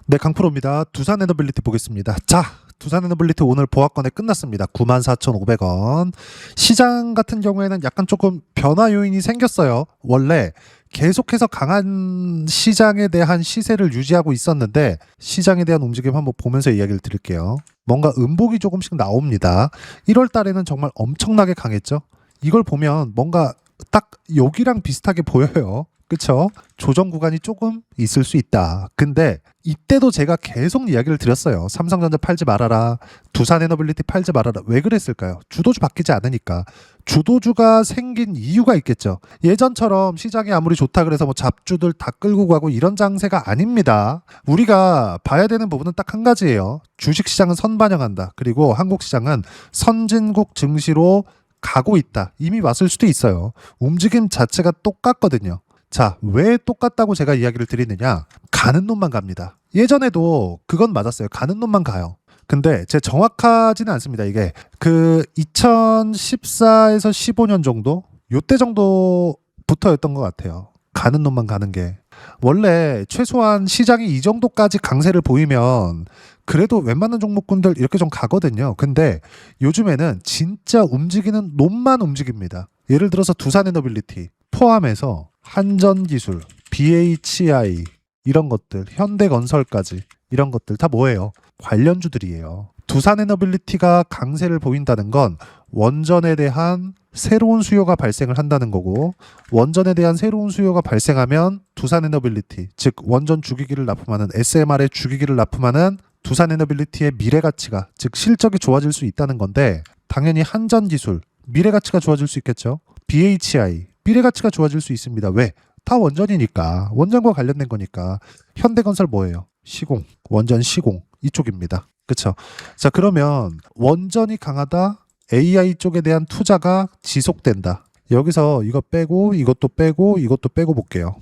네, 강프로입니다. 두산 에너빌리티 보겠습니다. 자, 두산 에너빌리티 오늘 보합권에 끝났습니다. 94,500원. 시장 같은 경우에는 약간 조금 변화 요인이 생겼어요. 원래 계속해서 강한 시장에 대한 시세를 유지하고 있었는데 시장에 대한 움직임 한번 보면서 이야기를 드릴게요. 뭔가 음복이 조금씩 나옵니다. 1월 달에는 정말 엄청나게 강했죠. 이걸 보면 뭔가 딱 여기랑 비슷하게 보여요. 그쵸? 조정 구간이 조금 있을 수 있다. 근데 이때도 제가 계속 이야기를 드렸어요. 삼성전자 팔지 말아라. 두산 에너빌리티 팔지 말아라. 왜 그랬을까요? 주도주 바뀌지 않으니까. 주도주가 생긴 이유가 있겠죠. 예전처럼 시장이 아무리 좋다 그래서 뭐 잡주들 다 끌고 가고 이런 장세가 아닙니다. 우리가 봐야 되는 부분은 딱 한 가지예요. 주식시장은 선반영한다. 그리고 한국시장은 선진국 증시로 가고 있다. 이미 왔을 수도 있어요. 움직임 자체가 똑같거든요. 자, 왜 똑같다고 제가 이야기를 드리느냐? 가는 놈만 갑니다. 예전에도 그건 맞았어요. 가는 놈만 가요. 근데 제 정확하지는 않습니다. 이게 그 2014에서 15년 정도? 요때 정도부터였던 것 같아요. 가는 놈만 가는 게. 원래 최소한 시장이 이 정도까지 강세를 보이면 그래도 웬만한 종목군들 이렇게 좀 가거든요. 근데 요즘에는 진짜 움직이는 놈만 움직입니다. 예를 들어서 두산에너빌리티 포함해서 한전기술, BHI 이런 것들, 현대건설까지 이런 것들 다 뭐예요? 관련주들이에요. 두산에너빌리티가 강세를 보인다는 건 원전에 대한 새로운 수요가 발생을 한다는 거고, 원전에 대한 새로운 수요가 발생하면 두산에너빌리티, 즉 원전 주기기를 납품하는 SMR의 주기기를 납품하는 두산에너빌리티의 미래가치가, 즉 실적이 좋아질 수 있다는 건데, 당연히 한전기술 미래가치가 좋아질 수 있겠죠. BHI 미래가치가 좋아질 수 있습니다. 왜? 다 원전이니까. 원전과 관련된 거니까. 현대건설 뭐예요? 시공. 원전 시공. 이쪽입니다. 그쵸? 자, 그러면 원전이 강하다. AI 쪽에 대한 투자가 지속된다. 여기서 이거 빼고 이것도 빼고 이것도 빼고 볼게요.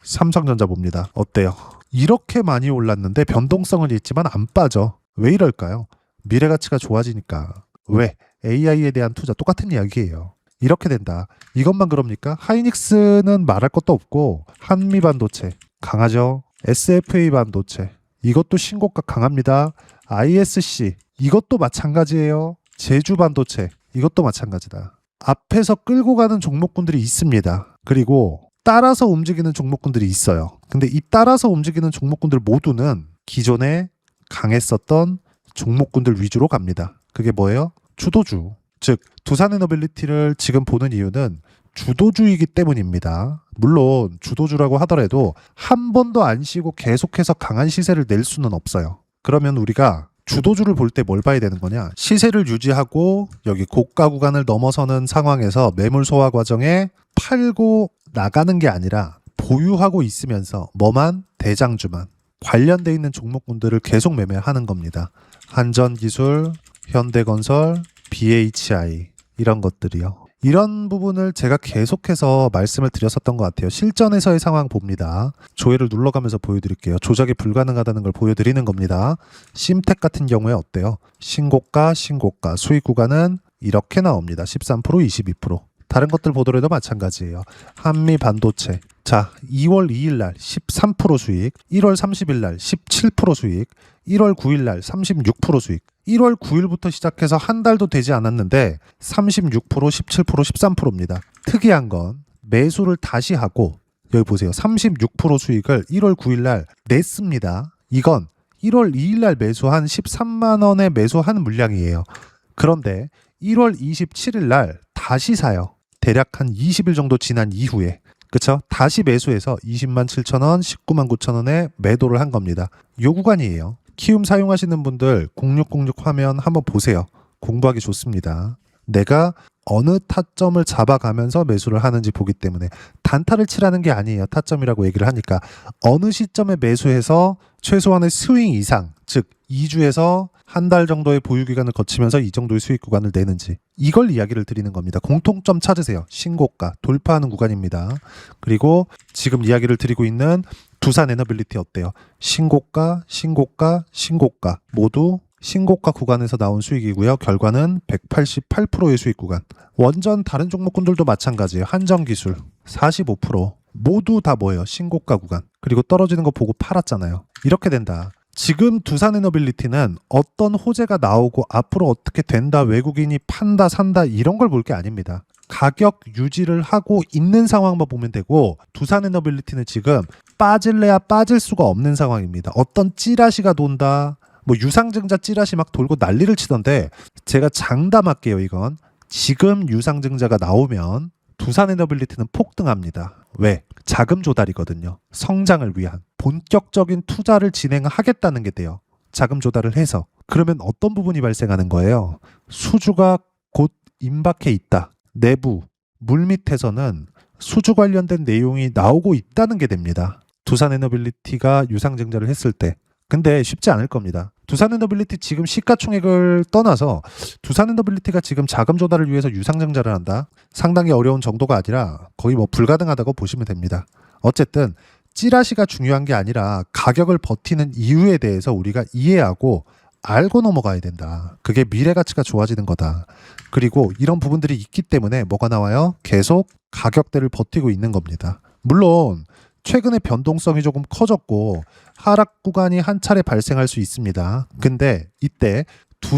삼성전자 봅니다. 어때요? 이렇게 많이 올랐는데 변동성은 있지만 안 빠져. 왜 이럴까요? 미래가치가 좋아지니까. 왜? AI에 대한 투자 똑같은 이야기예요. 이렇게 된다. 이것만 그럽니까? 하이닉스는 말할 것도 없고, 한미반도체 강하죠. SFA 반도체 이것도 신고가 강합니다. ISC 이것도 마찬가지예요. 제주반도체 이것도 마찬가지다. 앞에서 끌고 가는 종목군들이 있습니다. 그리고 따라서 움직이는 종목군들이 있어요. 근데 이 따라서 움직이는 종목군들 모두는 기존에 강했었던 종목군들 위주로 갑니다. 그게 뭐예요? 주도주. 즉 두산에너빌리티를 지금 보는 이유는 주도주이기 때문입니다. 물론 주도주라고 하더라도 한 번도 안 쉬고 계속해서 강한 시세를 낼 수는 없어요. 그러면 우리가 주도주를 볼 때 뭘 봐야 되는 거냐? 시세를 유지하고 여기 고가 구간을 넘어서는 상황에서 매물 소화 과정에 팔고 나가는 게 아니라 보유하고 있으면서 뭐만? 대장주만 관련돼 있는 종목군들을 계속 매매하는 겁니다. 한전기술, 현대건설, BHI 이런 것들이요. 이런 부분을 제가 계속해서 말씀을 드렸었던 것 같아요. 실전에서의 상황 봅니다. 조회를 눌러가면서 보여드릴게요. 조작이 불가능하다는 걸 보여드리는 겁니다. 심텍 같은 경우에 어때요? 신고가, 수익 구간은 이렇게 나옵니다. 13%, 22%. 다른 것들 보더라도 마찬가지예요. 한미 반도체. 자, 2월 2일 날 13% 수익, 1월 30일 날 17% 수익, 1월 9일 날 36% 수익. 1월 9일부터 시작해서 한 달도 되지 않았는데 36%, 17%, 13%입니다. 특이한 건 매수를 다시 하고 여기 보세요. 36% 수익을 1월 9일 날 냈습니다. 이건 1월 2일 날 매수한 13만 원에 매수한 물량이에요. 그런데 1월 27일 날 다시 사요. 대략 한 20일 정도 지난 이후에. 그쵸? 다시 매수해서 20만 7천 원, 19만 9천 원에 매도를 한 겁니다. 요 구간이에요. 키움 사용하시는 분들 0606 화면 한번 보세요. 공부하기 좋습니다. 내가 어느 타점을 잡아가면서 매수를 하는지 보기 때문에 단타를 치라는 게 아니에요. 타점이라고 얘기를 하니까 어느 시점에 매수해서 최소한의 스윙 이상, 즉 2주에서 한 달 정도의 보유 기간을 거치면서 이 정도의 수익 구간을 내는지 이걸 이야기를 드리는 겁니다. 공통점 찾으세요. 신고가 돌파하는 구간입니다. 그리고 지금 이야기를 드리고 있는 두산에너빌리티 어때요? 신고가 모두 신고가 구간에서 나온 수익이고요. 결과는 188%의 수익 구간. 원전 다른 종목군들도 마찬가지예요. 한전기술 45%. 모두 다 뭐예요? 신고가 구간. 그리고 떨어지는 거 보고 팔았잖아요. 이렇게 된다. 지금 두산에너빌리티는 어떤 호재가 나오고 앞으로 어떻게 된다, 외국인이 판다, 산다 이런 걸 볼 게 아닙니다. 가격 유지를 하고 있는 상황만 보면 되고 두산에너빌리티는 지금 빠질래야 빠질 수가 없는 상황입니다. 어떤 찌라시가 돈다, 뭐 유상증자 찌라시 막 돌고 난리를 치던데 제가 장담할게요. 이건 지금 유상증자가 나오면 두산에너빌리티는 폭등합니다. 왜? 자금 조달이거든요. 성장을 위한 본격적인 투자를 진행하겠다는 게 돼요. 자금 조달을 해서. 그러면 어떤 부분이 발생하는 거예요? 수주가 곧 임박해 있다. 내부 물밑에서는 수주 관련된 내용이 나오고 있다는 게 됩니다. 두산에너빌리티가 유상증자를 했을 때. 근데 쉽지 않을 겁니다. 두산에너빌리티 지금 시가총액을 떠나서 두산에너빌리티가 지금 자금 조달을 위해서 유상증자를 한다? 상당히 어려운 정도가 아니라 거의 뭐 불가능하다고 보시면 됩니다. 어쨌든 찌라시가 중요한 게 아니라 가격을 버티는 이유에 대해서 우리가 이해하고 알고 넘어가야 된다. 그게 미래 가치가 좋아지는 거다. 그리고 이런 부분들이 있기 때문에 뭐가 나와요? 계속 가격대를 버티고 있는 겁니다. 물론 최근에 변동성이 조금 커졌고 하락 구간이 한 차례 발생할 수 있습니다. 근데 이때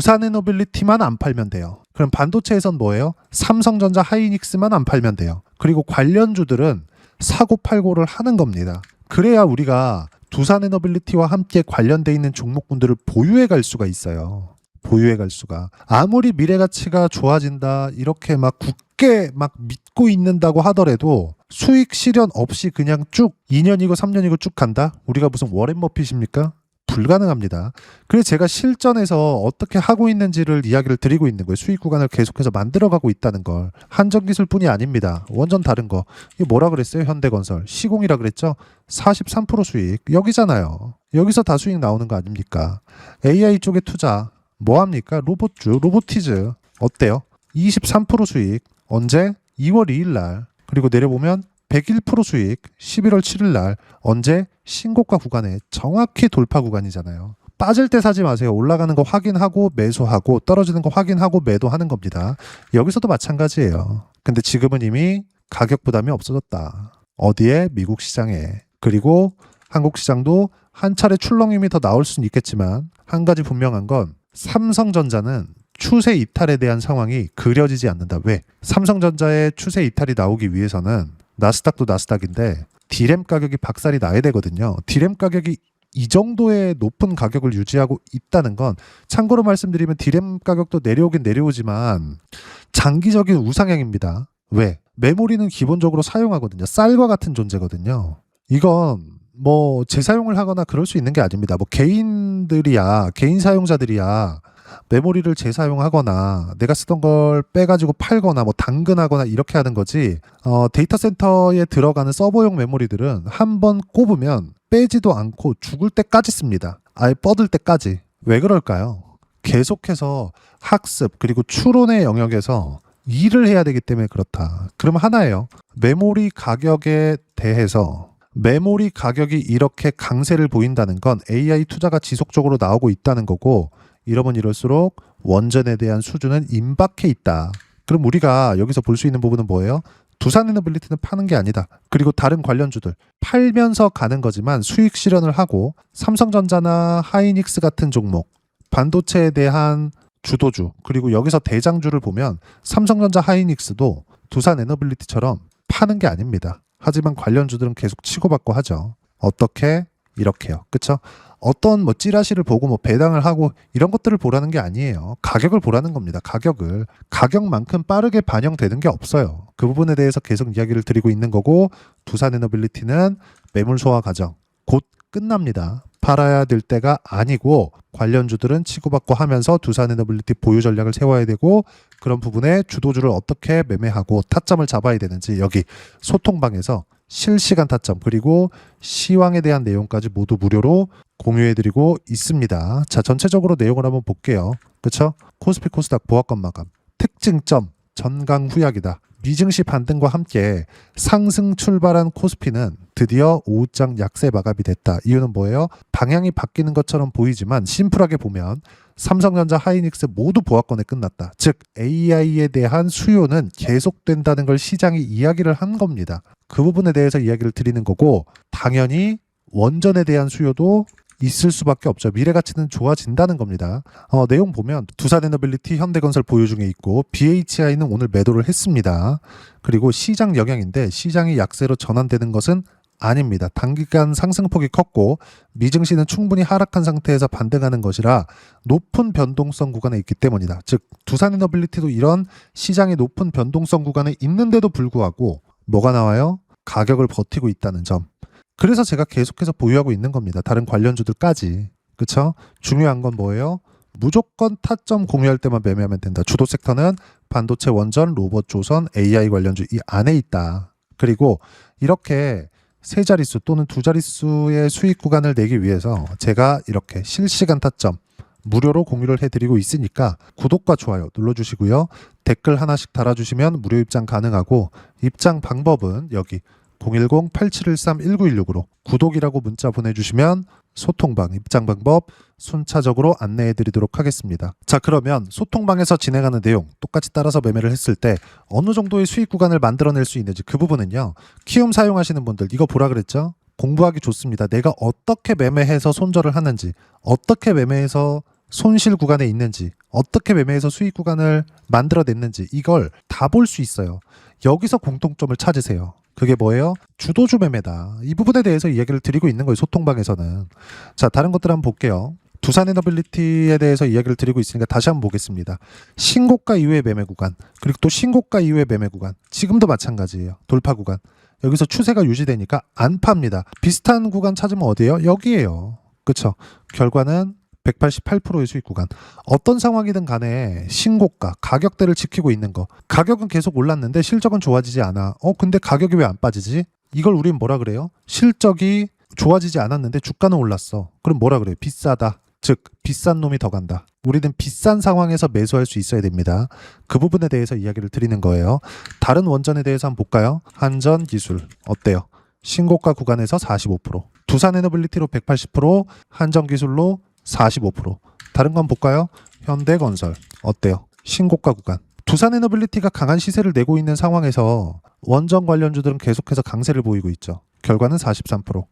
두산에너빌리티만 안 팔면 돼요. 그럼 반도체에선 뭐예요? 삼성전자, 하이닉스만 안 팔면 돼요. 그리고 관련주들은 사고 팔고를 하는 겁니다. 그래야 우리가 두산에너빌리티와 함께 관련돼 있는 종목군들을 보유해 갈 수가 있어요. 보유해 갈 수가. 아무리 미래 가치가 좋아진다 이렇게 막 굳게 막 믿고 있는다고 하더라도 수익 실현 없이 그냥 쭉 2년이고 3년이고 쭉 간다? 우리가 무슨 워렌 버핏입니까? 불가능합니다. 그래서 제가 실전에서 어떻게 하고 있는지를 이야기를 드리고 있는 거예요. 수익 구간을 계속해서 만들어가고 있다는 걸. 한전기술뿐이 아닙니다. 완전 다른 거. 이게 뭐라 그랬어요? 현대건설. 시공이라 그랬죠? 43% 수익. 여기잖아요. 여기서 다 수익 나오는 거 아닙니까? AI 쪽에 투자. 뭐합니까? 로봇주, 로보티즈. 어때요? 23% 수익. 언제? 2월 2일 날. 그리고 내려보면 101% 수익 11월 7일 날. 언제? 신고가 구간에 정확히 돌파 구간이잖아요. 빠질 때 사지 마세요. 올라가는 거 확인하고 매수하고 떨어지는 거 확인하고 매도하는 겁니다. 여기서도 마찬가지예요. 근데 지금은 이미 가격 부담이 없어졌다. 어디에? 미국 시장에. 그리고 한국 시장도 한 차례 출렁임이 더 나올 수는 있겠지만 한 가지 분명한 건 삼성전자는 추세 이탈에 대한 상황이 그려지지 않는다. 왜? 삼성전자의 추세 이탈이 나오기 위해서는 나스닥도 나스닥인데 디램 가격이 박살이 나야 되거든요. 디램 가격이 이 정도의 높은 가격을 유지하고 있다는 건 참고로 말씀드리면 디램 가격도 내려오긴 내려오지만 장기적인 우상향입니다. 왜? 메모리는 기본적으로 사용하거든요. 쌀과 같은 존재거든요. 이건 뭐 재사용을 하거나 그럴 수 있는 게 아닙니다. 뭐 개인들이야, 개인 사용자들이야 메모리를 재사용하거나 내가 쓰던 걸 빼가지고 팔거나 뭐 당근하거나 이렇게 하는 거지. 데이터 센터에 들어가는 서버용 메모리들은 한번 꼽으면 빼지도 않고 죽을 때까지 씁니다. 아예 뻗을 때까지. 왜 그럴까요? 계속해서 학습 그리고 추론의 영역에서 일을 해야 되기 때문에 그렇다. 그럼 하나예요. 메모리 가격에 대해서 메모리 가격이 이렇게 강세를 보인다는 건 AI 투자가 지속적으로 나오고 있다는 거고 이러면 이럴수록 원전에 대한 수주는 임박해 있다. 그럼 우리가 여기서 볼 수 있는 부분은 뭐예요? 두산에너빌리티는 파는 게 아니다. 그리고 다른 관련주들 팔면서 가는 거지만 수익 실현을 하고 삼성전자나 하이닉스 같은 종목 반도체에 대한 주도주 그리고 여기서 대장주를 보면 삼성전자 하이닉스도 두산에너빌리티처럼 파는 게 아닙니다. 하지만 관련주들은 계속 치고받고 하죠. 어떻게? 이렇게요. 그쵸? 어떤 뭐 찌라시를 보고 뭐 배당을 하고 이런 것들을 보라는 게 아니에요. 가격을 보라는 겁니다. 가격을. 가격만큼 빠르게 반영되는 게 없어요. 그 부분에 대해서 계속 이야기를 드리고 있는 거고 두산에너빌리티는 매물 소화 과정 곧 끝납니다. 팔아야 될 때가 아니고 관련주들은 치고받고 하면서 두산에너빌리티 보유 전략을 세워야 되고 그런 부분에 주도주를 어떻게 매매하고 타점을 잡아야 되는지 여기 소통방에서 실시간 타점 그리고 시황에 대한 내용까지 모두 무료로 공유해드리고 있습니다. 자, 전체적으로 내용을 한번 볼게요. 그쵸? 코스피 코스닥 보합권 마감 특징점 전강후약이다. 미증시 반등과 함께 상승 출발한 코스피는 드디어 오후장 약세 마감이 됐다. 이유는 뭐예요? 방향이 바뀌는 것처럼 보이지만 심플하게 보면 삼성전자, 하이닉스 모두 보합권에 끝났다. 즉 AI에 대한 수요는 계속된다는 걸 시장이 이야기를 한 겁니다. 그 부분에 대해서 이야기를 드리는 거고 당연히 원전에 대한 수요도 있을 수밖에 없죠. 미래 가치는 좋아진다는 겁니다. 내용 보면 두산에너빌리티 현대건설 보유 중에 있고 BHI는 오늘 매도를 했습니다. 그리고 시장 영향인데 시장이 약세로 전환되는 것은 아닙니다. 단기간 상승폭이 컸고 미증시는 충분히 하락한 상태에서 반등하는 것이라 높은 변동성 구간에 있기 때문이다. 즉 두산에너빌리티도 이런 시장의 높은 변동성 구간에 있는데도 불구하고 뭐가 나와요? 가격을 버티고 있다는 점. 그래서 제가 계속해서 보유하고 있는 겁니다. 다른 관련주들까지. 그쵸? 중요한 건 뭐예요? 무조건 타점 공유할 때만 매매하면 된다. 주도 섹터는 반도체, 원전, 로봇, 조선, AI 관련주 이 안에 있다. 그리고 이렇게 세 자릿수 또는 두 자릿수의 수익 구간을 내기 위해서 제가 이렇게 실시간 타점 무료로 공유를 해드리고 있으니까 구독과 좋아요 눌러주시고요. 댓글 하나씩 달아주시면 무료 입장 가능하고 입장 방법은 여기 010-8713-1916으로 구독이라고 문자 보내주시면 소통방, 입장 방법 순차적으로 안내해드리도록 하겠습니다. 자, 그러면 소통방에서 진행하는 내용 똑같이 따라서 매매를 했을 때 어느 정도의 수익 구간을 만들어낼 수 있는지 그 부분은요. 키움 사용하시는 분들 이거 보라 그랬죠? 공부하기 좋습니다. 내가 어떻게 매매해서 손절을 하는지, 어떻게 매매해서 손실 구간에 있는지, 어떻게 매매해서 수익 구간을 만들어냈는지 이걸 다 볼 수 있어요. 여기서 공통점을 찾으세요. 그게 뭐예요? 주도주 매매다. 이 부분에 대해서 이야기를 드리고 있는 거예요. 소통방에서는. 자, 다른 것들 한번 볼게요. 두산에너빌리티에 대해서 이야기를 드리고 있으니까 다시 한번 보겠습니다. 신고가 이후의 매매 구간, 그리고 또 신고가 이후의 매매 구간. 지금도 마찬가지예요. 돌파 구간. 여기서 추세가 유지되니까 안 팝니다. 비슷한 구간 찾으면 어디예요? 여기예요. 그쵸? 결과는 188%의 수익 구간. 어떤 상황이든 간에 신고가, 가격대를 지키고 있는 거. 가격은 계속 올랐는데 실적은 좋아지지 않아. 근데 가격이 왜 안 빠지지? 이걸 우린 뭐라 그래요? 실적이 좋아지지 않았는데 주가는 올랐어. 그럼 뭐라 그래요? 비싸다. 즉 비싼 놈이 더 간다. 우리는 비싼 상황에서 매수할 수 있어야 됩니다. 그 부분에 대해서 이야기를 드리는 거예요. 다른 원전에 대해서 한번 볼까요? 한전기술 어때요? 신고가 구간에서 45%, 두산에너빌리티로 180%, 한전기술로 45%. 다른 건 볼까요? 현대건설 어때요? 신고가 구간. 두산에너빌리티가 강한 시세를 내고 있는 상황에서 원전 관련주들은 계속해서 강세를 보이고 있죠. 결과는 43%.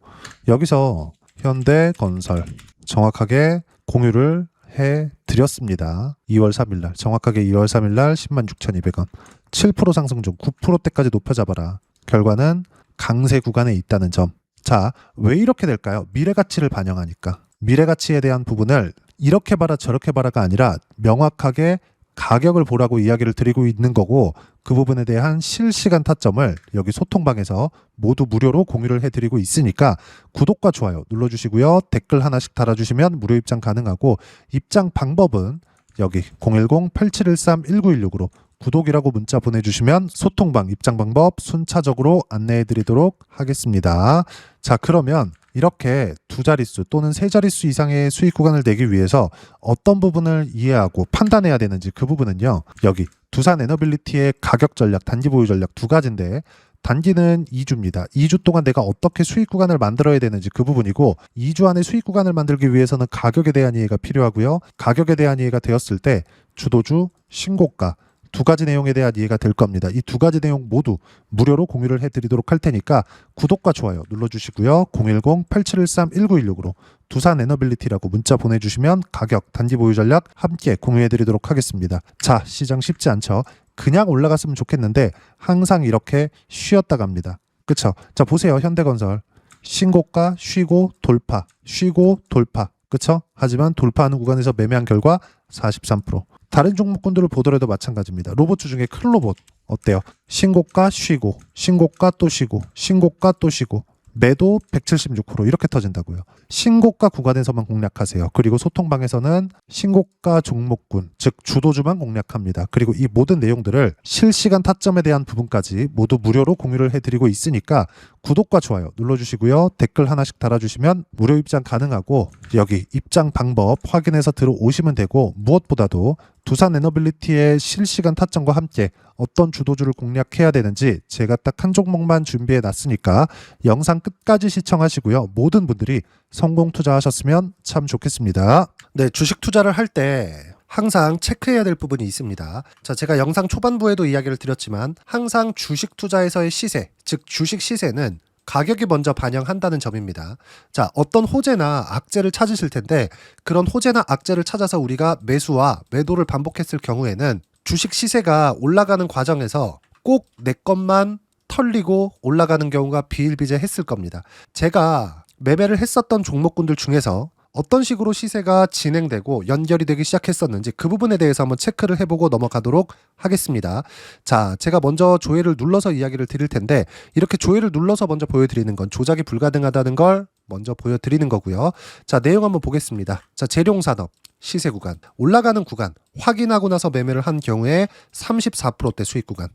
여기서 현대건설 정확하게 공유를 해드렸습니다. 2월 3일날 정확하게 2월 3일날 106,200원 7% 상승 중 9%대까지 높여잡아라. 결과는 강세 구간에 있다는 점. 자, 왜 이렇게 될까요? 미래가치를 반영하니까. 미래가치에 대한 부분을 이렇게 봐라 저렇게 봐라가 아니라 명확하게 가격을 보라고 이야기를 드리고 있는 거고 그 부분에 대한 실시간 타점을 여기 소통방에서 모두 무료로 공유를 해드리고 있으니까 구독과 좋아요 눌러주시고요. 댓글 하나씩 달아주시면 무료 입장 가능하고 입장 방법은 여기 010-8713-1916으로 구독이라고 문자 보내주시면 소통방 입장 방법 순차적으로 안내해드리도록 하겠습니다. 자, 그러면 이렇게 두 자릿수 또는 세 자릿수 이상의 수익 구간을 내기 위해서 어떤 부분을 이해하고 판단해야 되는지 그 부분은요. 여기 두산에너빌리티의 가격 전략, 단기 보유 전략 두 가지인데 단기는 2주입니다. 2주 동안 내가 어떻게 수익 구간을 만들어야 되는지 그 부분이고 2주 안에 수익 구간을 만들기 위해서는 가격에 대한 이해가 필요하고요. 가격에 대한 이해가 되었을 때 주도주, 신고가 두 가지 내용에 대한 이해가 될 겁니다. 이 두 가지 내용 모두 무료로 공유를 해드리도록 할 테니까 구독과 좋아요 눌러주시고요. 010-8713-1916으로 두산에너빌리티라고 문자 보내주시면 가격, 단기 보유 전략 함께 공유해드리도록 하겠습니다. 자, 시장 쉽지 않죠? 그냥 올라갔으면 좋겠는데 항상 이렇게 쉬었다 갑니다. 그쵸? 자, 보세요. 현대건설 신고가 쉬고 돌파, 쉬고 돌파. 그쵸? 하지만 돌파하는 구간에서 매매한 결과 43%. 다른 종목군들을 보더라도 마찬가지입니다. 로봇주 중에 큰 로봇 어때요? 신고가 쉬고 신고가 또 쉬고 신고가 또 쉬고 매도 176% 이렇게 터진다고요. 신고가 구간에서만 공략하세요. 그리고 소통방에서는 신고가 종목군 즉 주도주만 공략합니다. 그리고 이 모든 내용들을 실시간 타점에 대한 부분까지 모두 무료로 공유를 해드리고 있으니까 구독과 좋아요 눌러주시고요. 댓글 하나씩 달아주시면 무료 입장 가능하고 여기 입장 방법 확인해서 들어오시면 되고 무엇보다도 두산에너빌리티의 실시간 타점과 함께 어떤 주도주를 공략해야 되는지 제가 딱 한 종목만 준비해 놨으니까 영상 끝까지 시청하시고요. 모든 분들이 성공 투자하셨으면 참 좋겠습니다. 네, 주식 투자를 할 때 항상 체크해야 될 부분이 있습니다. 자, 제가 영상 초반부에도 이야기를 드렸지만 항상 주식 투자에서의 시세, 즉 주식 시세는 가격이 먼저 반영한다는 점입니다. 자, 어떤 호재나 악재를 찾으실 텐데 그런 호재나 악재를 찾아서 우리가 매수와 매도를 반복했을 경우에는 주식 시세가 올라가는 과정에서 꼭 내 것만 털리고 올라가는 경우가 비일비재했을 겁니다. 제가 매매를 했었던 종목군들 중에서 어떤 식으로 시세가 진행되고 연결이 되기 시작했었는지 그 부분에 대해서 한번 체크를 해보고 넘어가도록 하겠습니다. 자, 제가 먼저 조회를 눌러서 이야기를 드릴 텐데 이렇게 조회를 눌러서 먼저 보여드리는 건 조작이 불가능하다는 걸 먼저 보여드리는 거고요. 자, 내용 한번 보겠습니다. 자, 재룡산업 시세 구간, 올라가는 구간 확인하고 나서 매매를 한 경우에 34%대 수익 구간.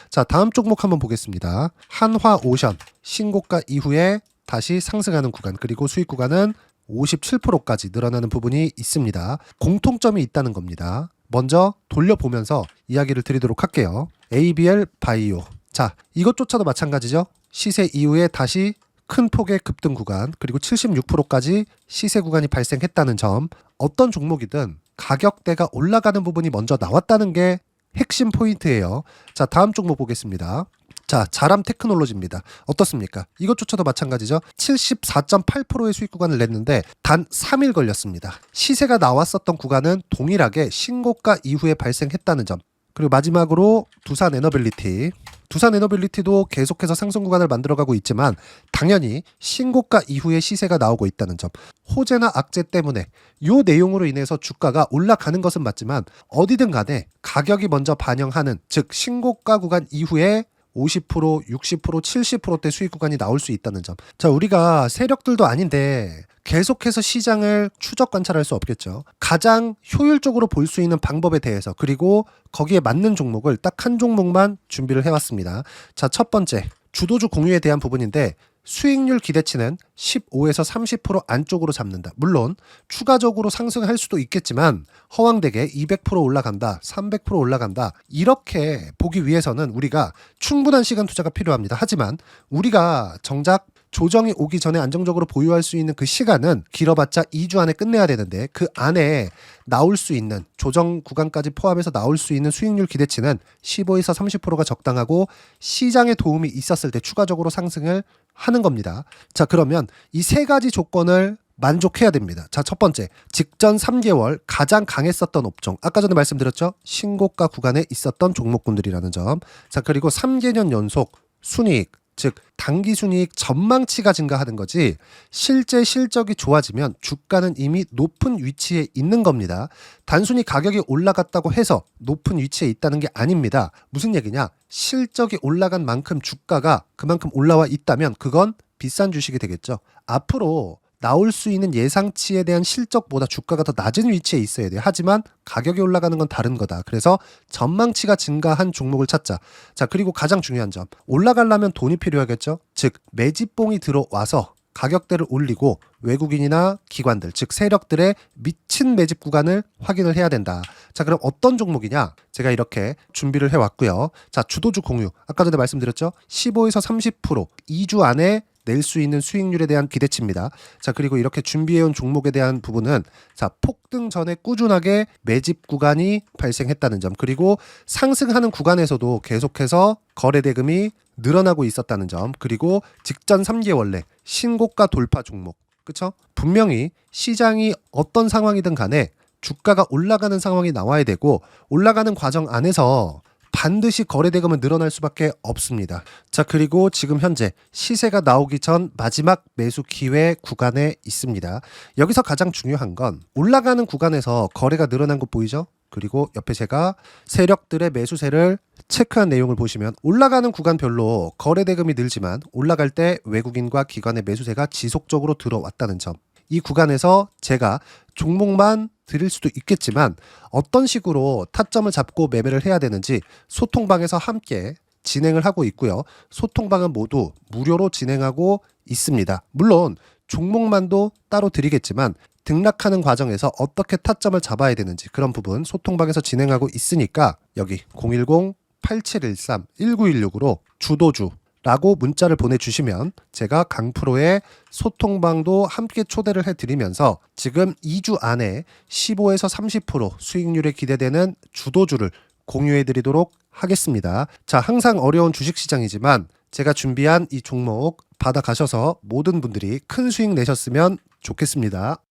자, 다음 종목 한번 보겠습니다. 한화오션 신고가 이후에 다시 상승하는 구간, 그리고 수익 구간은 57%까지 늘어나는 부분이 있습니다. 공통점이 있다는 겁니다. 먼저 돌려보면서 이야기를 드리도록 할게요. ABL 바이오. 자, 이것조차도 마찬가지죠. 시세 이후에 다시 큰 폭의 급등 구간, 그리고 76%까지 시세 구간이 발생했다는 점. 어떤 종목이든 가격대가 올라가는 부분이 먼저 나왔다는 게 핵심 포인트예요. 자, 다음 종목 보겠습니다. 자, 자람 테크놀로지입니다. 어떻습니까? 이것조차도 마찬가지죠. 74.8%의 수익 구간을 냈는데 단 3일 걸렸습니다. 시세가 나왔었던 구간은 동일하게 신고가 이후에 발생했다는 점. 그리고 마지막으로 두산 에너빌리티. 두산 에너빌리티도 계속해서 상승 구간을 만들어가고 있지만 당연히 신고가 이후에 시세가 나오고 있다는 점. 호재나 악재 때문에 이 내용으로 인해서 주가가 올라가는 것은 맞지만 어디든 간에 가격이 먼저 반영하는, 즉 신고가 구간 이후에 50%, 60%, 70%대 수익 구간이 나올 수 있다는 점. 자, 우리가 세력들도 아닌데 계속해서 시장을 추적 관찰할 수 없겠죠. 가장 효율적으로 볼 수 있는 방법에 대해서, 그리고 거기에 맞는 종목을 딱 한 종목만 준비를 해왔습니다. 자, 첫 번째 주도주 공유에 대한 부분인데 수익률 기대치는 15에서 30% 안쪽으로 잡는다. 물론 추가적으로 상승할 수도 있겠지만 허황되게 200% 올라간다, 300% 올라간다, 이렇게 보기 위해서는 우리가 충분한 시간 투자가 필요합니다. 하지만 우리가 정작 조정이 오기 전에 안정적으로 보유할 수 있는 그 시간은 길어봤자 2주 안에 끝내야 되는데 그 안에 나올 수 있는, 조정 구간까지 포함해서 나올 수 있는 수익률 기대치는 15에서 30%가 적당하고 시장에 도움이 있었을 때 추가적으로 상승을 하는 겁니다. 자, 그러면 이 세 가지 조건을 만족해야 됩니다. 자, 첫 번째, 직전 3개월 가장 강했었던 업종. 아까 전에 말씀드렸죠? 신고가 구간에 있었던 종목군들이라는 점. 자, 그리고 3개년 연속 순이익, 즉 단기 순이익 전망치가 증가하는 거지 실제 실적이 좋아지면 주가는 이미 높은 위치에 있는 겁니다. 단순히 가격이 올라갔다고 해서 높은 위치에 있다는 게 아닙니다. 무슨 얘기냐? 실적이 올라간 만큼 주가가 그만큼 올라와 있다면 그건 비싼 주식이 되겠죠. 앞으로 나올 수 있는 예상치에 대한 실적보다 주가가 더 낮은 위치에 있어야 돼요. 하지만 가격이 올라가는 건 다른 거다. 그래서 전망치가 증가한 종목을 찾자. 자, 그리고 가장 중요한 점. 올라가려면 돈이 필요하겠죠. 즉 매집봉이 들어와서 가격대를 올리고 외국인이나 기관들, 즉 세력들의 미친 매집 구간을 확인을 해야 된다. 자, 그럼 어떤 종목이냐? 제가 이렇게 준비를 해왔고요. 자, 주도주 공유. 아까 전에 말씀드렸죠. 15에서 30% 2주 안에 낼 수 있는 수익률에 대한 기대치입니다. 자, 그리고 이렇게 준비해온 종목에 대한 부분은 자, 폭등 전에 꾸준하게 매집 구간이 발생했다는 점, 그리고 상승하는 구간에서도 계속해서 거래 대금이 늘어나고 있었다는 점, 그리고 직전 3개월 내 신고가 돌파 종목. 그쵸? 분명히 시장이 어떤 상황이든 간에 주가가 올라가는 상황이 나와야 되고 올라가는 과정 안에서 반드시 거래 대금은 늘어날 수밖에 없습니다. 자, 그리고 지금 현재 시세가 나오기 전 마지막 매수 기회 구간에 있습니다. 여기서 가장 중요한 건 올라가는 구간에서 거래가 늘어난 거 보이죠? 그리고 옆에 제가 세력들의 매수세를 체크한 내용을 보시면 올라가는 구간별로 거래 대금이 늘지만 올라갈 때 외국인과 기관의 매수세가 지속적으로 들어왔다는 점. 이 구간에서 제가 종목만 드릴 수도 있겠지만 어떤 식으로 타점을 잡고 매매를 해야 되는지 소통방에서 함께 진행을 하고 있고요. 소통방은 모두 무료로 진행하고 있습니다. 물론 종목만도 따로 드리겠지만 등락하는 과정에서 어떻게 타점을 잡아야 되는지 그런 부분 소통방에서 진행하고 있으니까 여기 010-8713-1916으로 주도주 라고 문자를 보내주시면 제가 강프로의 소통방도 함께 초대를 해드리면서 지금 2주 안에 15에서 30% 수익률에 기대되는 주도주를 공유해드리도록 하겠습니다. 자, 항상 어려운 주식시장이지만 제가 준비한 이 종목 받아가셔서 모든 분들이 큰 수익 내셨으면 좋겠습니다.